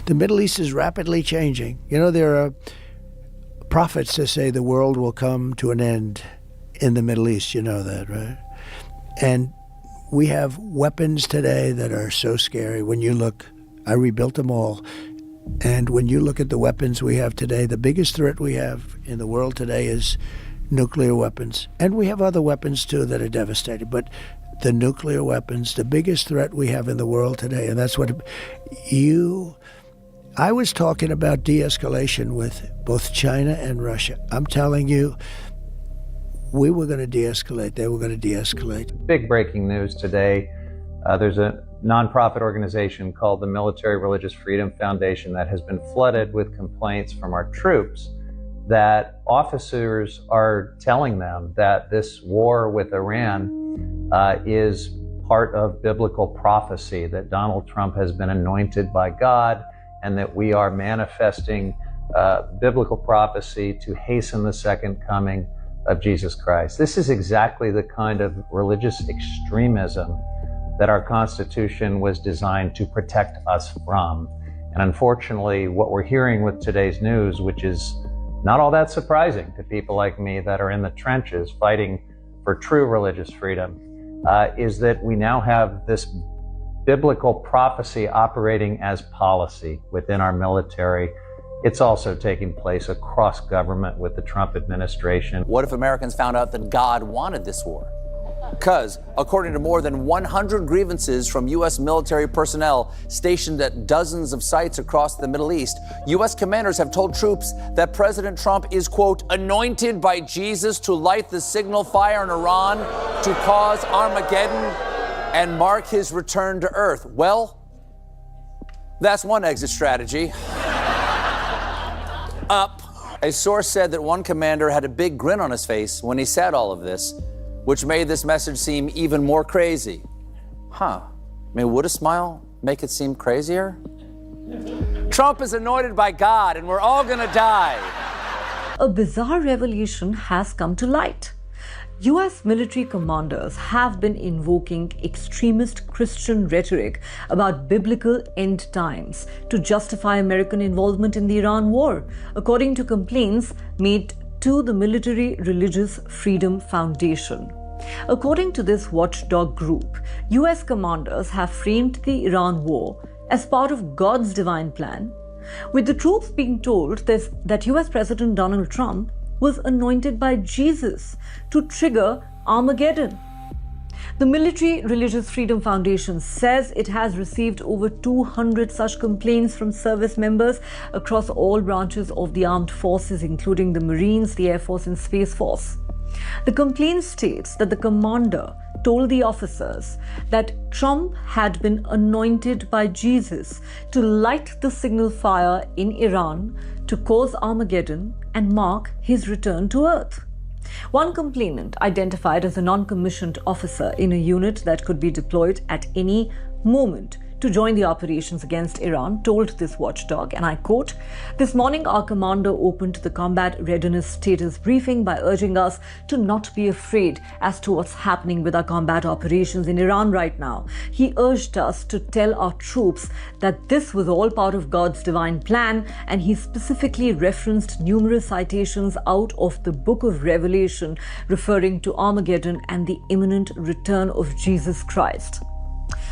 The Middle East is rapidly changing. You know, there are prophets that say the world will come to an end in the Middle East. You know that, right? And we have weapons today that are so scary. When you look, I rebuilt them all. And when you look at the weapons we have today, the biggest threat we have in the world today is nuclear weapons. And we have other weapons too that are devastating. But the nuclear weapons, the biggest threat we have in the world today. And that's what I was talking about de-escalation with both China and Russia. I'm telling you, we were going to de-escalate. They were going to de-escalate. Big breaking news today. There's a nonprofit organization called the Military Religious Freedom Foundation that has been flooded with complaints from our troops that officers are telling them that this war with Iran is part of biblical prophecy, that Donald Trump has been anointed by God, and that we are manifesting biblical prophecy to hasten the second coming of Jesus Christ. This is exactly the kind of religious extremism that our Constitution was designed to protect us from. And unfortunately, what we're hearing with today's news, which is not all that surprising to people like me that are in the trenches fighting for true religious freedom, is that we now have this biblical prophecy operating as policy within our military. It's also taking place across government with the Trump administration. What if Americans found out that God wanted this war? Because, according to more than 100 grievances from U.S. military personnel stationed at dozens of sites across the Middle East, U.S. commanders have told troops that President Trump is, quote, anointed by Jesus to light the signal fire in Iran to cause Armageddon and mark his return to Earth. Well, that's one exit strategy. Up. A source said that one commander had a big grin on his face when he said all of this, which made this message seem even more crazy. I mean, would a smile make it seem crazier? Trump is anointed by God, and we're all gonna die. A bizarre revelation has come to light. US military commanders have been invoking extremist Christian rhetoric about biblical end times to justify American involvement in the Iran war, according to complaints made to the Military Religious Freedom Foundation. According to this watchdog group, US commanders have framed the Iran war as part of God's divine plan, with the troops being told that US President Donald Trump was anointed by Jesus to trigger Armageddon. The Military Religious Freedom Foundation says it has received over 200 such complaints from service members across all branches of the armed forces, including the Marines, the Air Force, and Space Force. The complaint states that the commander told the officers that Trump had been anointed by Jesus to light the signal fire in Iran to cause Armageddon and mark his return to Earth. One complainant, identified as a non-commissioned officer in a unit that could be deployed at any moment to join the operations against Iran, told this watchdog, and I quote, "This morning our commander opened the combat readiness status briefing by urging us to not be afraid as to what's happening with our combat operations in Iran right now. He urged us to tell our troops that this was all part of God's divine plan, and he specifically referenced numerous citations out of the book of Revelation referring to Armageddon and the imminent return of Jesus Christ."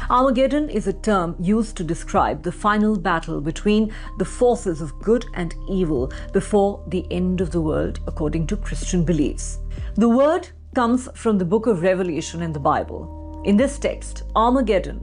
Armageddon is a term used to describe the final battle between the forces of good and evil before the end of the world, according to Christian beliefs. The word comes from the book of Revelation in the Bible. In this text, Armageddon